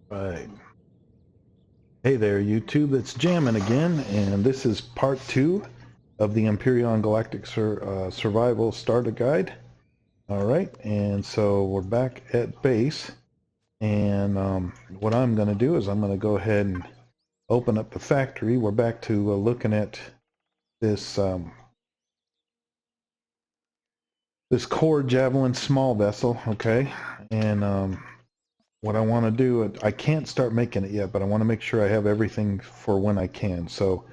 Right. Hey there, YouTube. It's Jammin again, and this is part 2 of the Empyrion Galactic Survival Starter Guide. All right, and so we're back at base, and what I'm going to do is I'm going to go ahead and open up the factory. We're back to looking at this this core javelin small vessel, okay? And what I want to do, I can't start making it yet, but I want to make sure I have everything for when I can. So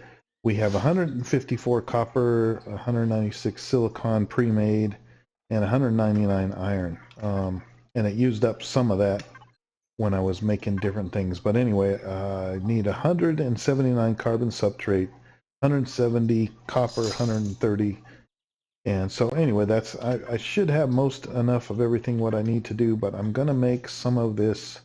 we have 154 copper, 196 silicon pre-made, and 199 iron. And it used up some of that when I was making different things. But anyway, I need 179 carbon substrate, 170 copper, 130. And so anyway, I should have most enough of everything what I need to do, but I'm going to make some of this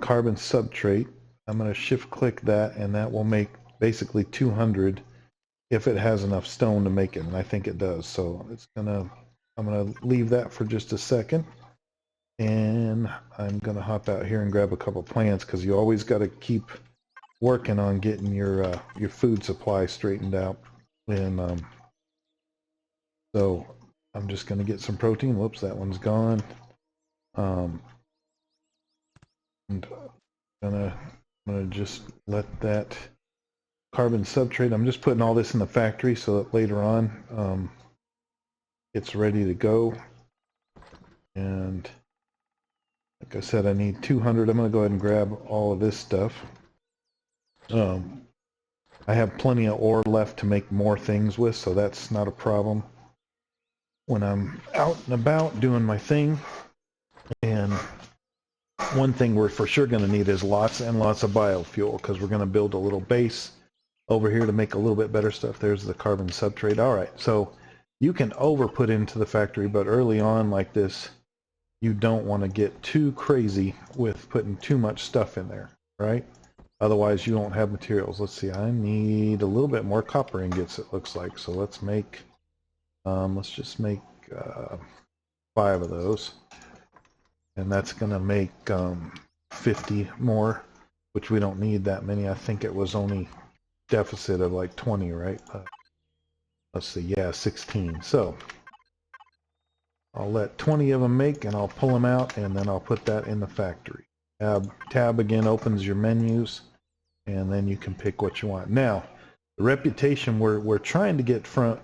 carbon substrate. I'm going to shift click that, and that will make basically 200 if it has enough stone to make it, and I think it does. So I'm gonna leave that for just a second, and I'm gonna hop out here and grab a couple plants, because you always got to keep working on getting your food supply straightened out. And so I'm just gonna get some protein. Whoops, that one's gone. And I'm gonna just let that carbon substrate, I'm just putting all this in the factory so that later on it's ready to go. And like I said, I need 200. I'm going to go ahead and grab all of this stuff. I have plenty of ore left to make more things with, so that's not a problem when I'm out and about doing my thing. And one thing we're for sure going to need is lots and lots of biofuel, because we're going to build a little base over here to make a little bit better stuff. There's the carbon substrate. All right, so you can over put into the factory, but early on like this, you don't want to get too crazy with putting too much stuff in there, right? Otherwise you won't have materials. Let's see, I need a little bit more copper ingots, it looks like. So let's make, let's just make 5 of those. And that's going to make 50 more, which we don't need that many. I think it was only deficit of like 20, right? Let's see, yeah, 16. So I'll let 20 of them make, and I'll pull them out, and then I'll put that in the factory. Tab again opens your menus, and then you can pick what you want. Now, the reputation, we're trying to get from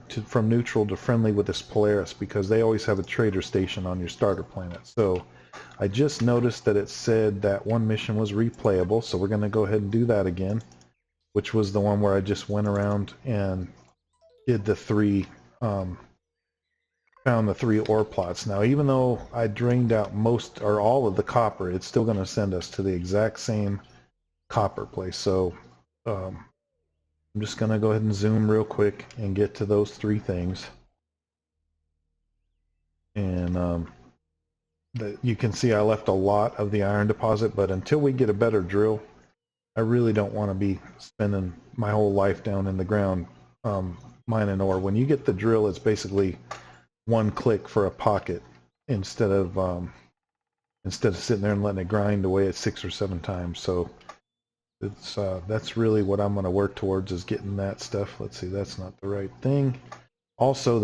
neutral to friendly with this Polaris, because they always have a trader station on your starter planet. So I just noticed that it said that one mission was replayable, so we're going to go ahead and do that again, which was the one where I just went around and did the 3, found the 3 ore plots. Now, even though I drained out most or all of the copper, it's still going to send us to the exact same copper place. So I'm just going to go ahead and zoom real quick and get to those 3 things. And you can see I left a lot of the iron deposit, but until we get a better drill, I really don't want to be spending my whole life down in the ground mining ore. When you get the drill, it's basically one click for a pocket instead of sitting there and letting it grind away at 6 or 7 times. So it's that's really what I'm going to work towards, is getting that stuff. Let's see, that's not the right thing. Also,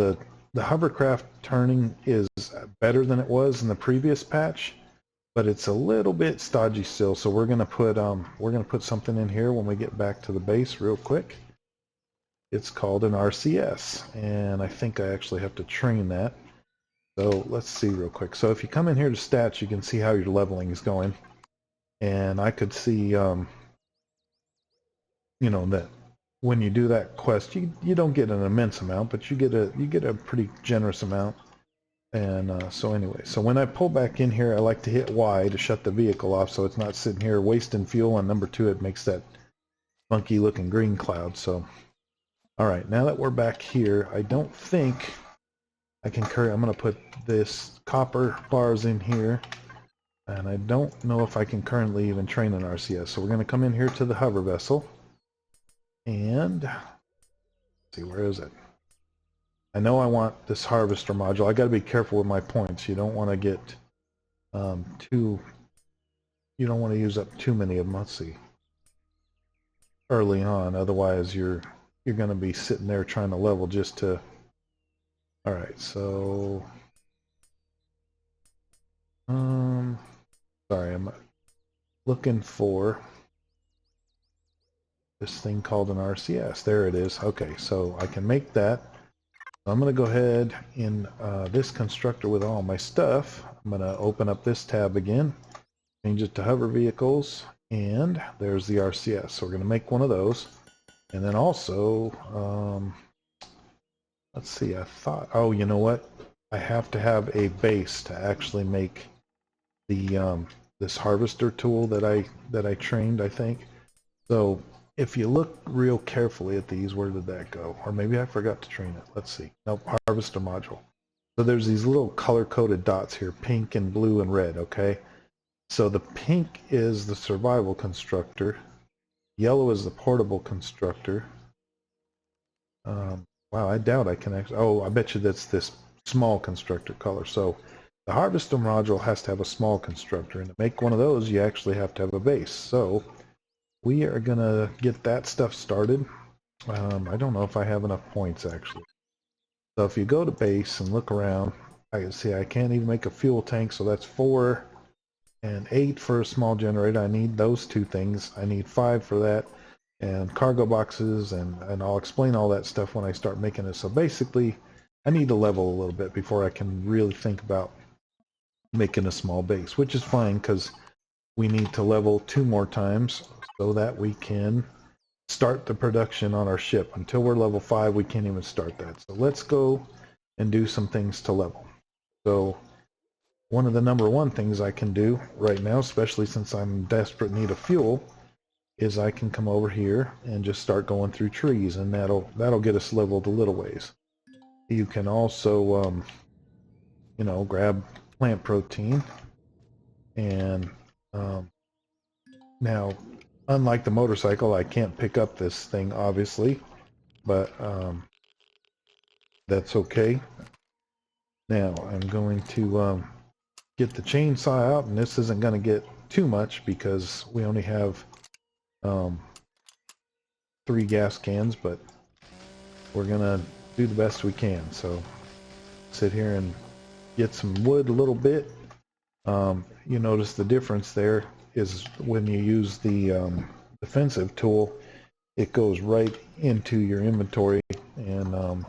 the hovercraft turning is better than it was in the previous patch, but it's a little bit stodgy still. So we're going to put something in here when we get back to the base real quick. It's called an RCS, and I think I actually have to train that. So let's see real quick. So if you come in here to stats, you can see how your leveling is going, and I could see, you know, that when you do that quest, you don't get an immense amount, but you get a pretty generous amount. And so anyway, so when I pull back in here, I like to hit Y to shut the vehicle off, so it's not sitting here wasting fuel. And number 2, it makes that funky looking green cloud. So all right, now that we're back here, I don't think I can carry. I'm going to put this copper bars in here, and I don't know if I can currently even train an RCS. So we're going to come in here to the hover vessel, and let's see, where is it? I know I want this harvester module. I got to be careful with my points. You don't want to get too you don't want to use up too many of them. Let's see. Early on, otherwise you're going to be sitting there trying to level just to. All right, so sorry, I'm looking for this thing called an RCS. There it is. Okay, so I can make that. I'm going to go ahead in this constructor with all my stuff. I'm going to open up this tab again, change it to hover vehicles, and there's the RCS. So we're going to make one of those. And then also, let's see, I thought, oh, you know what? I have to have a base to actually make the this harvester tool that I trained, I think. So if you look real carefully at these, where did that go? Or maybe I forgot to train it. Let's see. Nope, harvester module. So there's these little color-coded dots here, pink and blue and red, okay? So the pink is the survival constructor. Yellow is the portable constructor. Wow, I doubt I can actually... Oh, I bet you that's this small constructor color. So the harvester module has to have a small constructor. And to make one of those, you actually have to have a base. So we are going to get that stuff started. I don't know if I have enough points, actually. So if you go to base and look around, I can see I can't even make a fuel tank, so that's 4 and 8 for a small generator. I need those two things. I need 5 for that, and cargo boxes, and I'll explain all that stuff when I start making it. So basically, I need to level a little bit before I can really think about making a small base, which is fine because we need to level 2 more times so that we can start the production on our ship. Until we're level 5, we can't even start that. So let's go and do some things to level. So one of the #1 things I can do right now, especially since I'm in desperate need of fuel, is I can come over here and just start going through trees, and that'll get us leveled a little ways. You can also you know, grab plant protein, and now, unlike the motorcycle, I can't pick up this thing, obviously, but that's okay. Now, I'm going to get the chainsaw out, and this isn't going to get too much because we only have 3 gas cans, but we're going to do the best we can. So, sit here and get some wood a little bit. You notice the difference there is when you use the defensive tool, it goes right into your inventory, and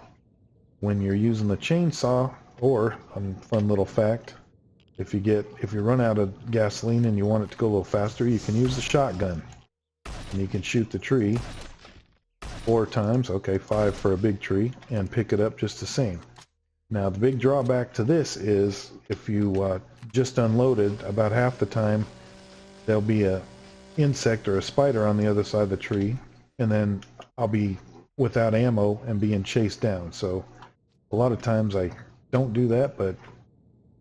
when you're using the chainsaw, or a fun little fact, if you run out of gasoline and you want it to go a little faster, you can use the shotgun, and you can shoot the tree 4 times, okay, 5 for a big tree, and pick it up just the same. Now the big drawback to this is if you just unloaded, about half the time there'll be a insect or a spider on the other side of the tree, and then I'll be without ammo and being chased down. So a lot of times I don't do that, but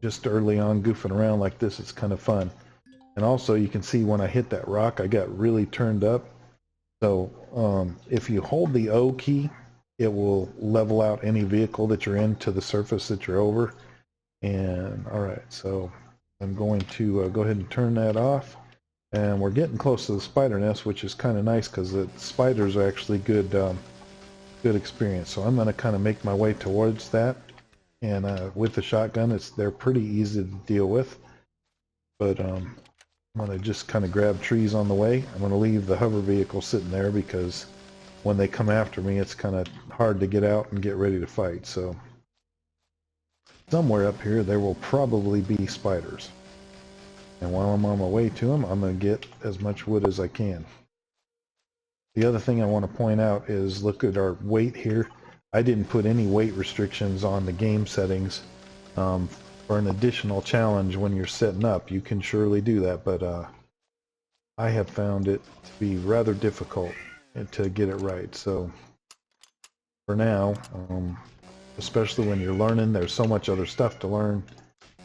just early on goofing around like this, it's kind of fun. And also you can see when I hit that rock, I got really turned up. So if you hold the O key, it will level out any vehicle that you're in to the surface that you're over. And all right, so I'm going to go ahead and turn that off. And we're getting close to the spider nest, which is kind of nice because the spiders are actually good experience. So I'm going to kind of make my way towards that. And with the shotgun, they're pretty easy to deal with. But I'm going to just kind of grab trees on the way. I'm going to leave the hover vehicle sitting there because when they come after me, it's kind of hard to get out and get ready to fight. So somewhere up here, there will probably be spiders. And while I'm on my way to them, I'm going to get as much wood as I can. The other thing I want to point out is look at our weight here. I didn't put any weight restrictions on the game settings. For an additional challenge when you're setting up, you can surely do that, but I have found it to be rather difficult to get it right. So for now, especially when you're learning, there's so much other stuff to learn.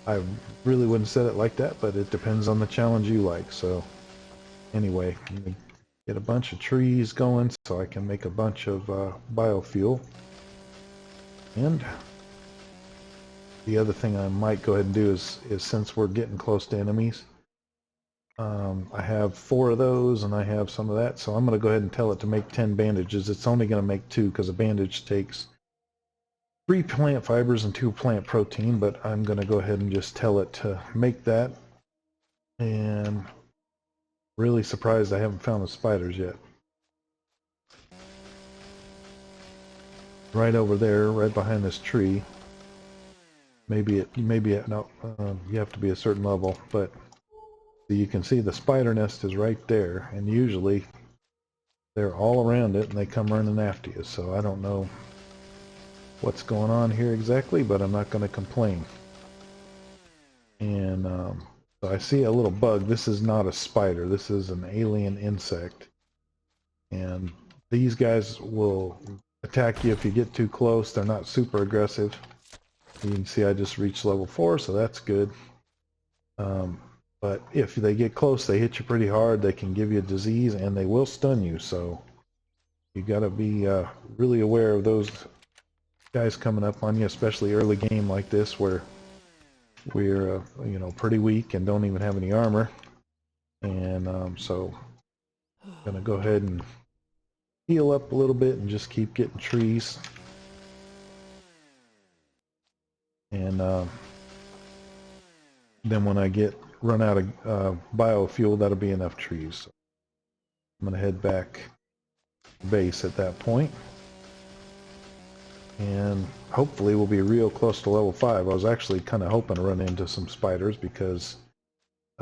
I really wouldn't set it like that, but it depends on the challenge you like. So anyway, I'm gonna get a bunch of trees going so I can make a bunch of biofuel. And the other thing I might go ahead and do is since we're getting close to enemies, I have 4 of those, and I have some of that, so I'm going to go ahead and tell it to make 10 bandages. It's only going to make 2 because a bandage takes 3 plant fibers and 2 plant protein, but I'm going to go ahead and just tell it to make that. And really surprised I haven't found the spiders yet. Right over there, right behind this tree. Maybe it, no, you have to be a certain level, but you can see the spider nest is right there, and usually they're all around it and they come running after you, so I don't know what's going on here exactly, but I'm not going to complain. And so I see a little bug. This is not a spider, this is an alien insect, and these guys will attack you if you get too close. They're not super aggressive. You can see I just reached level 4, so that's good. But if they get close, they hit you pretty hard. They can give you a disease, and they will stun you. So you got to be really aware of those guys coming up on you, especially early game like this, where we're you know, pretty weak and don't even have any armor. And so I'm gonna go ahead and heal up a little bit and just keep getting trees. And then when I run out of biofuel, that'll be enough trees. So I'm gonna head back to base at that point, and hopefully we'll be real close to level 5. I was actually kind of hoping to run into some spiders, because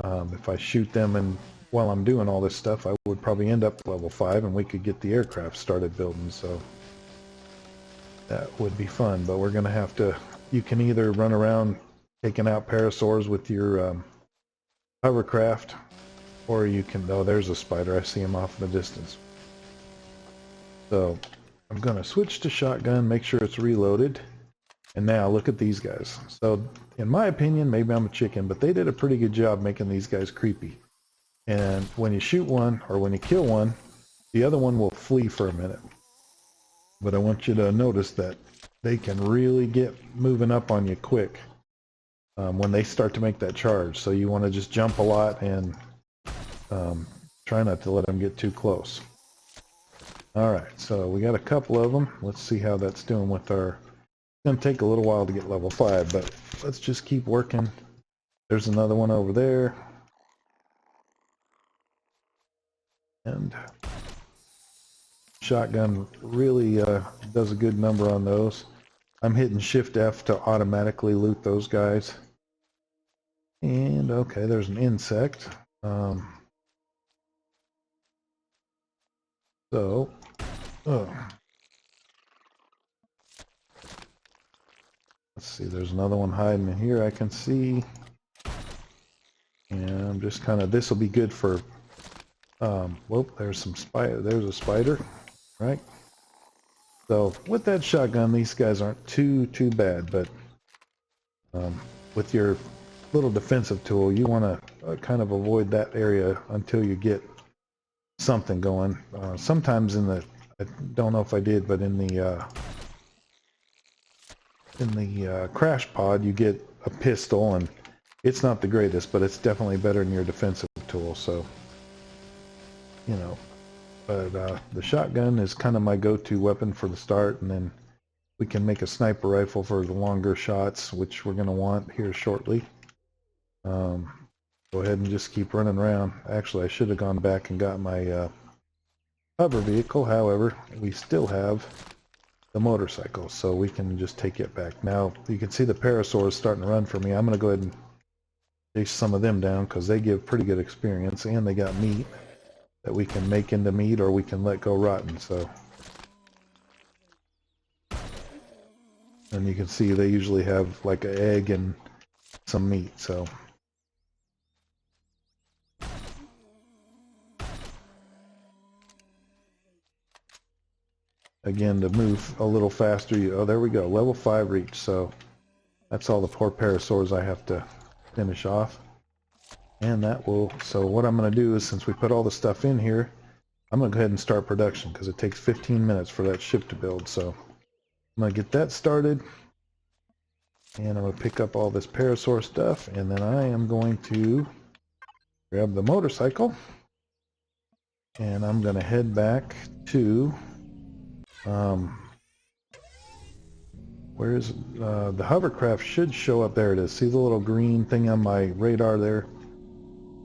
if I shoot them and while I'm doing all this stuff, I would probably end up level 5 and we could get the aircraft started building. So that would be fun, but we're gonna have to, you can either run around taking out parasaurs with your hovercraft, or you can, oh, there's a spider, I see him off in the distance. So I'm going to switch to shotgun, make sure it's reloaded, and now look at these guys. So in my opinion, maybe I'm a chicken, but they did a pretty good job making these guys creepy. And when you shoot one, or when you kill one, the other one will flee for a minute. But I want you to notice that they can really get moving up on you quick when they start to make that charge. So you want to just jump a lot and try not to let them get too close. Alright, so we got a couple of them. Let's see how that's doing with our... It's going to take a little while to get level 5, but let's just keep working. There's another one over there. And shotgun really does a good number on those. I'm hitting Shift F to automatically loot those guys. And okay, there's an insect. Let's see, there's another one hiding in here I can see. And I'm just kind of, this will be good for, whoop, there's some spider, there's a spider, right? So with that shotgun, these guys aren't too bad, but with your little defensive tool, you want to kind of avoid that area until you get something going. Sometimes in the, I don't know if I did, but in the crash pod, you get a pistol, and it's not the greatest, but it's definitely better than your defensive tool. So, you know, but the shotgun is kind of my go-to weapon for the start, and then we can make a sniper rifle for the longer shots, which we're going to want here shortly. Go ahead and just keep running around. Actually, I should have gone back and got my hover vehicle. However, we still have the motorcycle, so we can just take it back. Now, you can see the parasaurs starting to run for me. I'm going to go ahead and chase some of them down, because they give pretty good experience, and they got meat that we can make into meat, or we can let go rotten. So, and you can see they usually have like an egg and some meat. So again, to move a little faster, oh, there we go, level 5 reach. So that's all the poor parasaurs I have to finish off. And that will, so what I'm going to do is, since we put all the stuff in here, I'm going to go ahead and start production, because it takes 15 minutes for that ship to build. So I'm going to get that started, and I'm going to pick up all this parasaur stuff, and then I am going to grab the motorcycle, and I'm going to head back to where's the hovercraft should show up. There it is. See the little green thing on my radar there?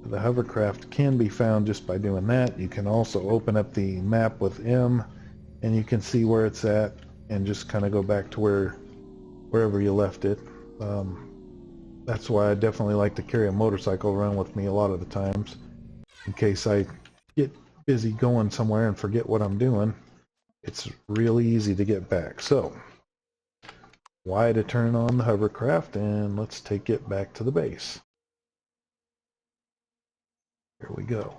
The hovercraft can be found just by doing that. You can also open up the map with M and you can see where it's at and just kind of go back to wherever you left it. That's why I definitely like to carry a motorcycle around with me a lot of the times, in case I get busy going somewhere and forget what I'm doing. It's really easy to get back. So Y to turn on the hovercraft, and let's take it back to the base. Here we go.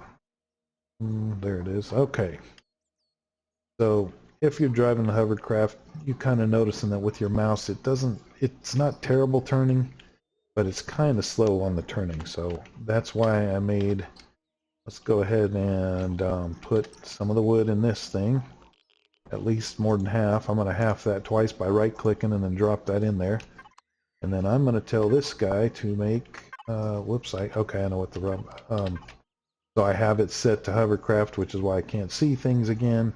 There it is. Okay. So if you're driving the hovercraft, you kind of noticing that with your mouse, it's not terrible turning, but it's kind of slow on the turning. So that's why I made, let's go ahead and put some of the wood in this thing, at least more than half. I'm going to half that twice by right clicking and then drop that in there. And then I'm going to tell this guy to make, whoops, okay, I know what the rub, so I have it set to hovercraft, which is why I can't see things again.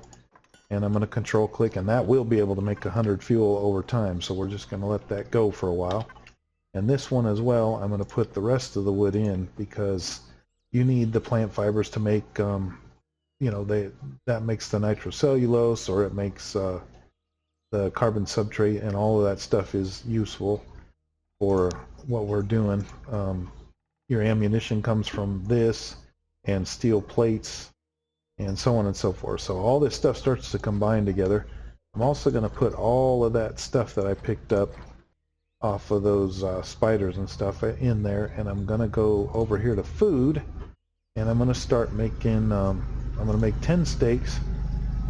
And I'm going to control click, and that will be able to make 100 fuel over time. So we're just going to let that go for a while. And this one as well, I'm going to put the rest of the wood in because you need the plant fibers to make, you know, that makes the nitrocellulose, or it makes the carbon substrate, and all of that stuff is useful for what we're doing. Your ammunition comes from this, and steel plates, and so on and so forth. So all this stuff starts to combine together. I'm also going to put all of that stuff that I picked up off of those spiders and stuff in there, and I'm going to go over here to food, and I'm going to start making, I'm going to make 10 steaks,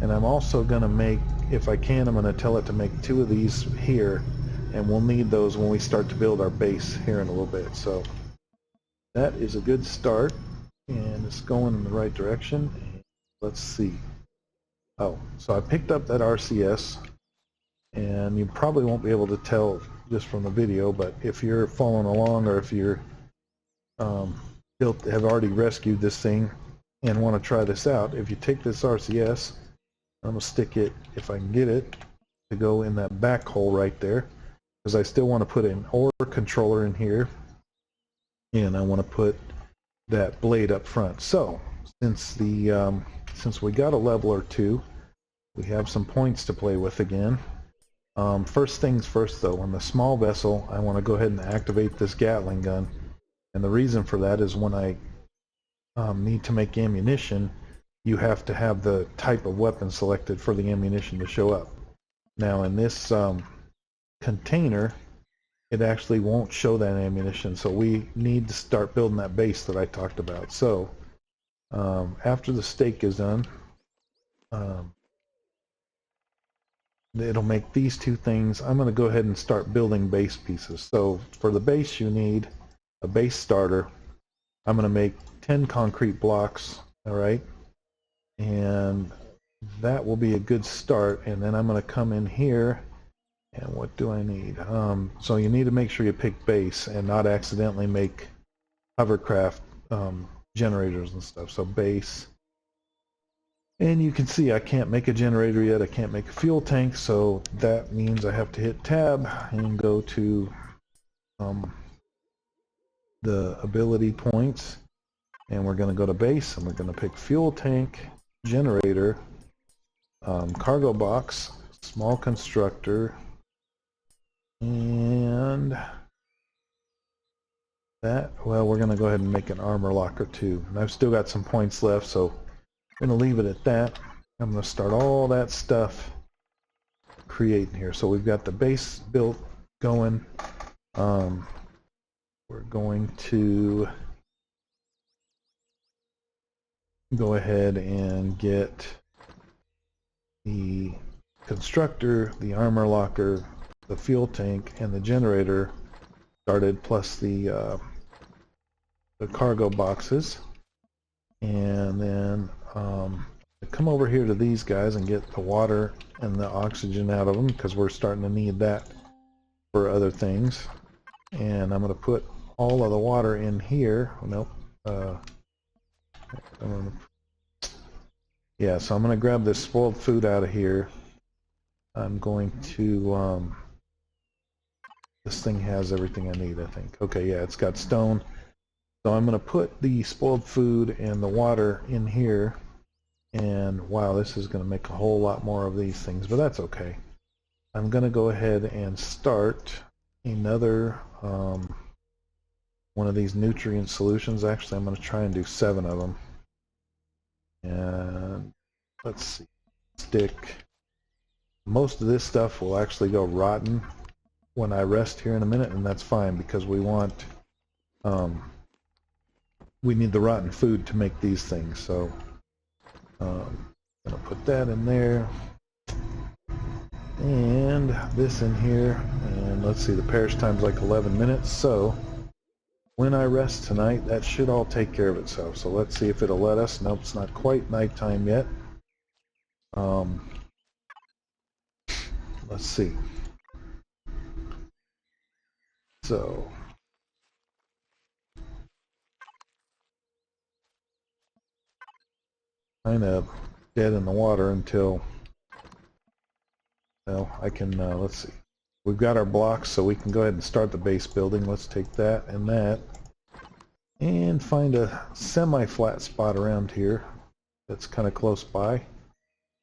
and I'm also going to make, if I can, I'm going to tell it to make 2 of these here, and we'll need those when we start to build our base here in a little bit. So that is a good start, and it's going in the right direction. Let's see. Oh, so I picked up that RCS, and you probably won't be able to tell just from the video, but if you're following along, or if you're have already rescued this thing and want to try this out, if you take this RCS, I'm going to stick it, if I can get it, to go in that back hole right there, because I still want to put an ore controller in here, and I want to put that blade up front. So since we got a level or two, we have some points to play with again. First things first though, on the small vessel, I want to go ahead and activate this Gatling gun, and the reason for that is when I need to make ammunition, you have to have the type of weapon selected for the ammunition to show up. Now in this container, it actually won't show that ammunition, so we need to start building that base that I talked about. So after the steak is done, it'll make these 2 things. I'm going to go ahead and start building base pieces. So for the base, you need a base starter. I'm going to make 10 concrete blocks, all right, and that will be a good start. And then I'm going to come in here, and what do I need? So you need to make sure you pick base and not accidentally make hovercraft generators and stuff. So base, and you can see I can't make a generator yet. I can't make a fuel tank, so that means I have to hit tab and go to the ability points, and we're going to go to base, and we're going to pick fuel tank, generator, cargo box, small constructor, and that, well, we're going to go ahead and make an armor locker too. And I've still got some points left, so I'm going to leave it at that. I'm going to start all that stuff creating here. So we've got the base built going. We're going to go ahead and get the constructor, the armor locker, the fuel tank, and the generator started, plus the cargo boxes. And then come over here to these guys and get the water and the oxygen out of them, because we're starting to need that for other things. And I'm going to put all of the water in here. Nope. Yeah, so I'm going to grab this spoiled food out of here. I'm going to, this thing has everything I need, I think. Okay, yeah, it's got stone. So I'm going to put the spoiled food and the water in here. And wow, this is going to make a whole lot more of these things, but that's okay. I'm going to go ahead and start another one of these nutrient solutions. Actually, I'm going to try and do 7 of them. And let's see, stick. Most of this stuff will actually go rotten when I rest here in a minute, and that's fine because we want, we need the rotten food to make these things. So I'm going to put that in there. And this in here, and let's see, the parish time's like 11 minutes, so when I rest tonight, that should all take care of itself. So let's see if it'll let us. Nope, it's not quite nighttime yet. Let's see. So kind of dead in the water until, well, I can, let's see. We've got our blocks, so we can go ahead and start the base building. Let's take that and that and find a semi-flat spot around here that's kind of close by.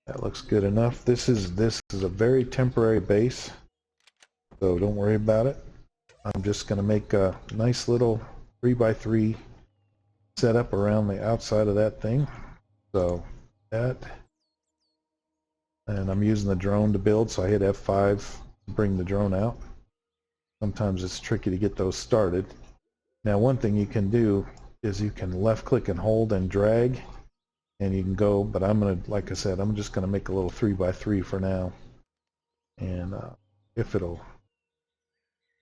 That looks good enough. This is a very temporary base, so don't worry about it. I'm just going to make a nice little 3x3 setup around the outside of that thing. So that, and I'm using the drone to build, so I hit F5 to bring the drone out. Sometimes it's tricky to get those started. Now, one thing you can do is you can left click and hold and drag, and you can go, but I'm going to, like I said, I'm just going to make a little 3x3 for now. And if it'll,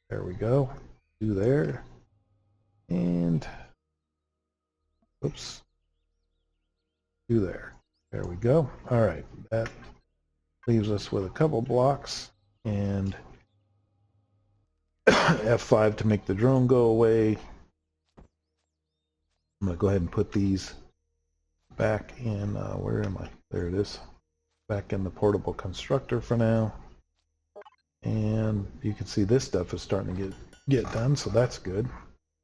there we go, do there. And, oops, do there. There we go. All right, that leaves us with a couple blocks, and F5 to make the drone go away. I'm going to go ahead and put these back in, where am I? There it is. Back in the portable constructor for now. And you can see this stuff is starting to get done, so that's good.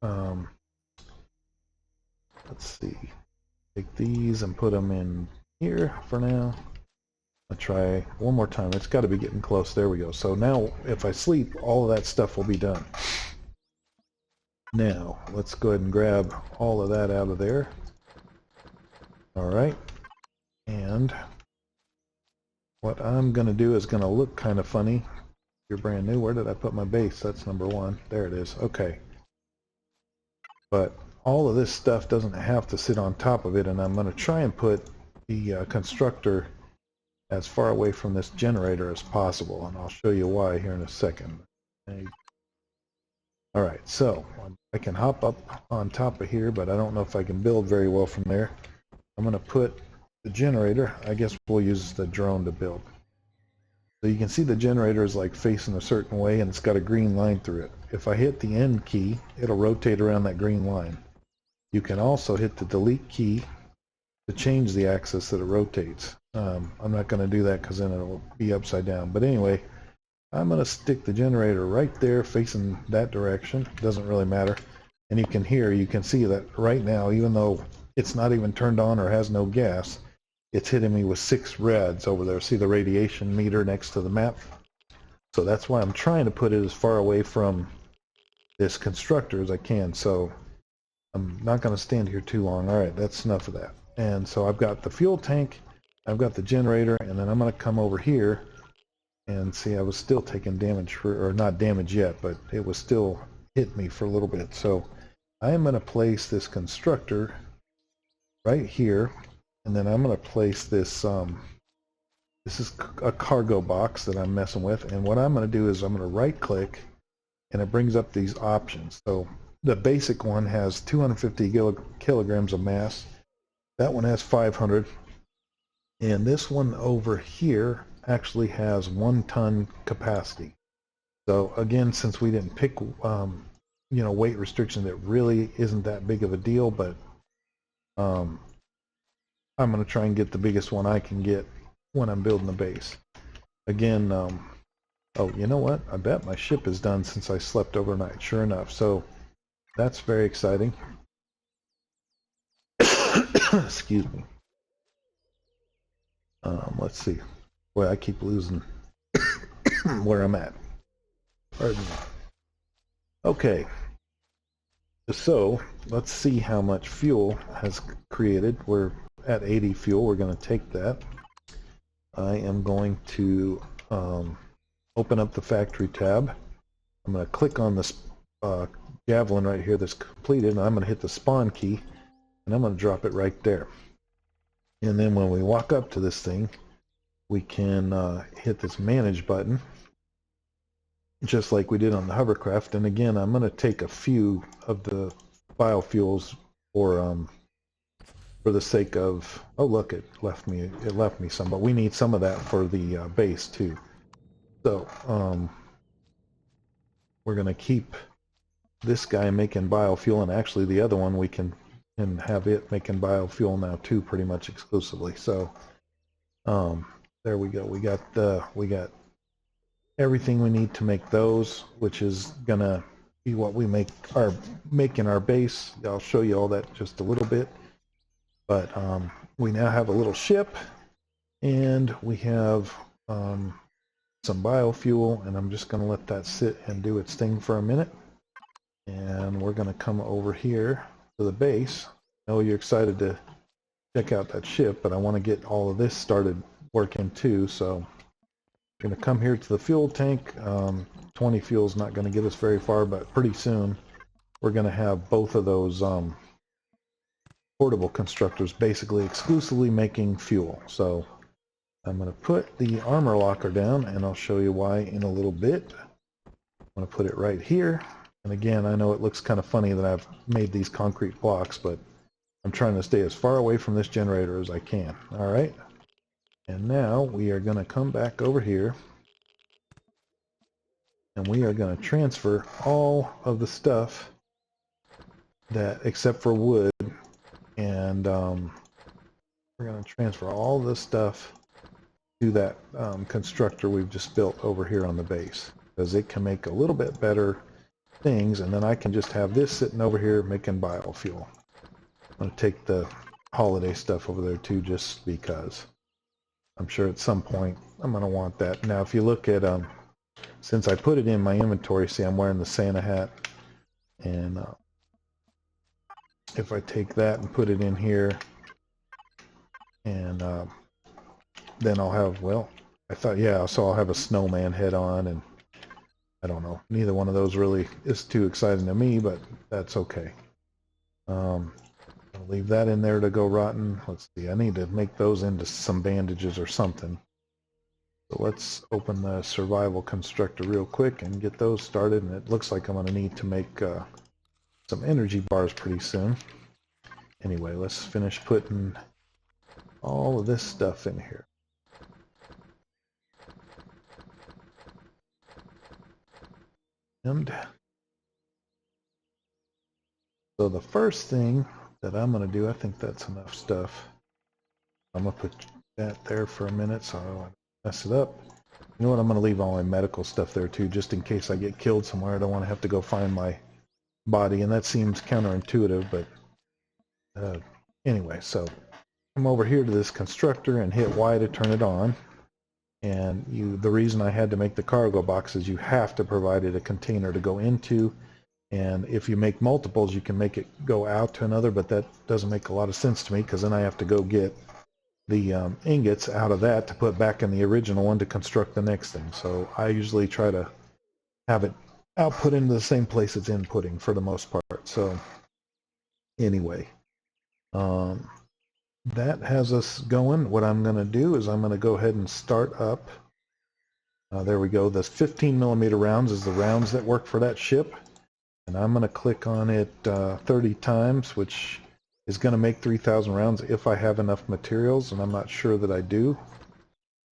Let's see. Take these and put them in here for now. I'll try one more time. It's got to be getting close. There we go. So now if I sleep, all of that stuff will be done. Now, let's go ahead and grab all of that out of there. All right. And what I'm going to do is going to look kind of funny. You're brand new. Where did I put my base? That's number 1. There it is. Okay. But all of this stuff doesn't have to sit on top of it, and I'm going to try and put the constructor as far away from this generator as possible, and I'll show you why here in a second. Alright, so I can hop up on top of here, but I don't know if I can build very well from there. I'm going to put the generator, I guess we'll use the drone to build. So you can see the generator is like facing a certain way, and it's got a green line through it. If I hit the N key, it'll rotate around that green line. You can also hit the delete key to change the axis that it rotates. I'm not going to do that because then it'll be upside down. But anyway, I'm going to stick the generator right there facing that direction. Doesn't really matter. And you can see that right now, even though it's not even turned on or has no gas, it's hitting me with 6 reds over there. See the radiation meter next to the map? So that's why I'm trying to put it as far away from this constructor as I can. So I'm not going to stand here too long. All right, that's enough of that. And so I've got the fuel tank, I've got the generator, and then I'm going to come over here and see, I was still taking damage or not damage yet, but it was still hitting me for a little bit. So I am going to place this constructor right here, and then I'm going to place this, this is a cargo box that I'm messing with, and what I'm going to do is I'm going to right click, and it brings up these options. So the basic one has 250 kilograms of mass. That one has 500, and this one over here actually has 1 ton capacity. So again, since we didn't pick weight restriction, that really isn't that big of a deal, but I'm going to try and get the biggest one I can get when I'm building the base. Again, oh, you know what? I bet my ship is done since I slept overnight. Sure enough. So that's very exciting. Excuse me. Let's see. Boy, I keep losing where I'm at. Pardon me. Okay. So let's see how much fuel has created. We're at 80 fuel. We're going to take that. I am going to open up the factory tab. I'm going to click on this javelin right here that's completed, and I'm going to hit the spawn key, and I'm going to drop it right there. And then when we walk up to this thing, we can hit this manage button, just like we did on the hovercraft. And again, I'm going to take a few of the biofuels for the sake of, oh look, it left me some, but we need some of that for the base too. So we're going to keep this guy making biofuel, and actually the other one we can have it making biofuel now too, pretty much exclusively. So there we go. We got everything we need to make those, which is gonna be what we make in our base. I'll show you all that just a little bit. But we now have a little ship, and we have some biofuel, and I'm just going to let that sit and do its thing for a minute. And we're going to come over here to the base. I know you're excited to check out that ship, but I want to get all of this started working too. So I'm going to come here to the fuel tank. 20 fuel is not going to get us very far, but pretty soon we're going to have both of those portable constructors basically exclusively making fuel. So I'm going to put the armor locker down, and I'll show you why in a little bit. I'm going to put it right here. And again, I know it looks kind of funny that I've made these concrete blocks, but I'm trying to stay as far away from this generator as I can. All right. And now we are going to come back over here, and we are going to transfer all of the stuff that, except for wood, and we're going to transfer all this stuff to that constructor we've just built over here on the base, because it can make a little bit better things, and then I can just have this sitting over here making biofuel. I'm going to take the holiday stuff over there too, just because I'm sure at some point I'm going to want that. Now if you look at since I put it in my inventory, see I'm wearing the Santa hat, and if I take that and put it in here, and then I'll have, well, I thought, yeah, so I'll have a snowman head on, and I don't know, neither one of those really is too exciting to me, but that's okay. I'll leave that in there to go rotten. Let's see, I need to make those into some bandages or something. So let's open the survival constructor real quick and get those started, and it looks like I'm going to need to make some energy bars pretty soon. Anyway, let's finish putting all of this stuff in here. And so the first thing that I'm going to do, I think that's enough stuff. I'm going to put that there for a minute so I don't mess it up. You know what, I'm going to leave all my medical stuff there too, just in case I get killed somewhere. I don't want to have to go find my body, and that seems counterintuitive, but anyway, so come over here to this constructor and hit Y to turn it on. And the reason I had to make the cargo box is you have to provide it a container to go into, and if you make multiples you can make it go out to another, but that doesn't make a lot of sense to me, because then I have to go get the ingots out of that to put back in the original one to construct the next thing. So I usually try to have it output into the same place it's inputting for the most part. So anyway, that has us going. What I'm going to do is I'm going to go ahead and start up. There we go. The 15 millimeter rounds is the rounds that work for that ship. And I'm going to click on it 30 times, which is going to make 3,000 rounds if I have enough materials, and I'm not sure that I do.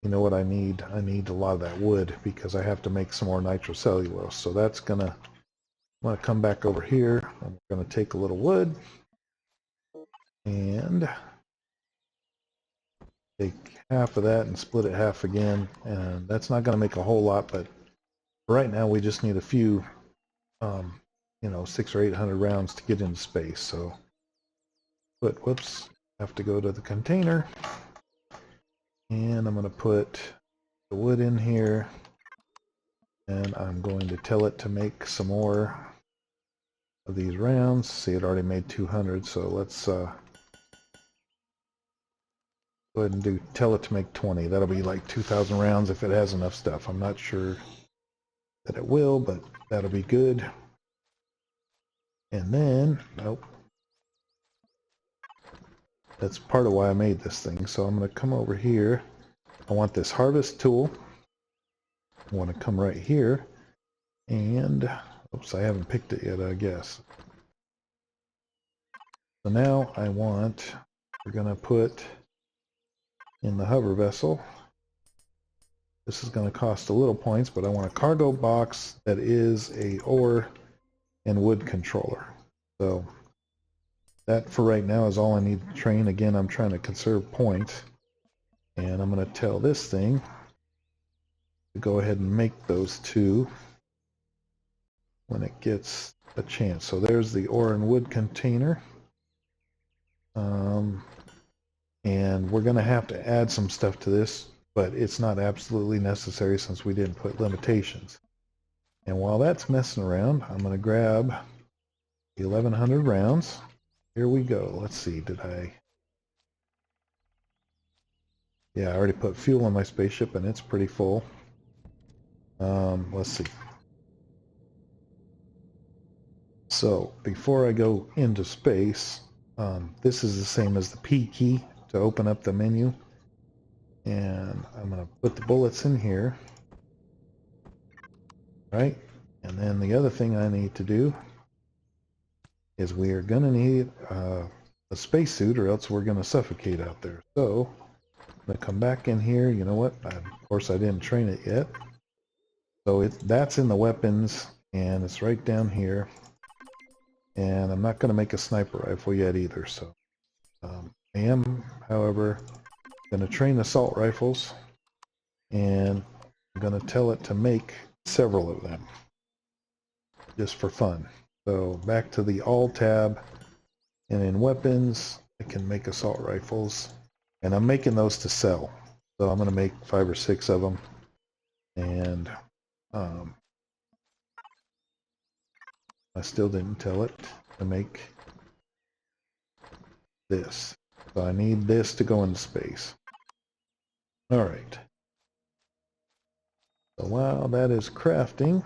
You know what I need? I need a lot of that wood, because I have to make some more nitrocellulose. So that's going to, I'm going to come back over here. I'm going to take a little wood, and take half of that and split it half again, and that's not going to make a whole lot, but right now we just need a few, you know, 600 or 800 rounds to get into space. So, but whoops, have to go to the container, and I'm going to put the wood in here, and I'm going to tell it to make some more of these rounds. See, it already made 200, so let's go ahead and tell it to make 20. That'll be like 2,000 rounds if it has enough stuff. I'm not sure that it will, but that'll be good. And then, nope. That's part of why I made this thing. So I'm going to come over here. I want this harvest tool. I want to come right here. And, oops, I haven't picked it yet, I guess. So now we're going to put in the hover vessel. This is going to cost a little points, but I want a cargo box that is a ore and wood controller. So that for right now is all I need to train. Again, I'm trying to conserve points, and I'm going to tell this thing to go ahead and make those two when it gets a chance. So there's the ore and wood container. And we're going to have to add some stuff to this, but it's not absolutely necessary since we didn't put limitations. And while that's messing around, I'm going to grab 1,100 rounds. Here we go. Let's see, yeah, I already put fuel on my spaceship and it's pretty full. Let's see. So before I go into space, this is the same as the P key to open up the menu. And I'm going to put the bullets in here. Right? And then the other thing I need to do is we are going to need a spacesuit, or else we're going to suffocate out there. So I'm going to come back in here. You know what? Of course, I didn't train it yet. So that's in the weapons, and it's right down here. And I'm not going to make a sniper rifle yet either. So I am, however, going to train assault rifles, and I'm going to tell it to make several of them just for fun. So back to the all tab, and in weapons I can make assault rifles, and I'm making those to sell. So I'm going to make 5 or 6 of them, and I still didn't tell it to make this. So I need this to go into space. Alright. So while that is crafting,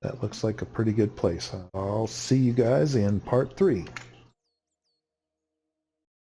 that looks like a pretty good place. I'll see you guys in part 3.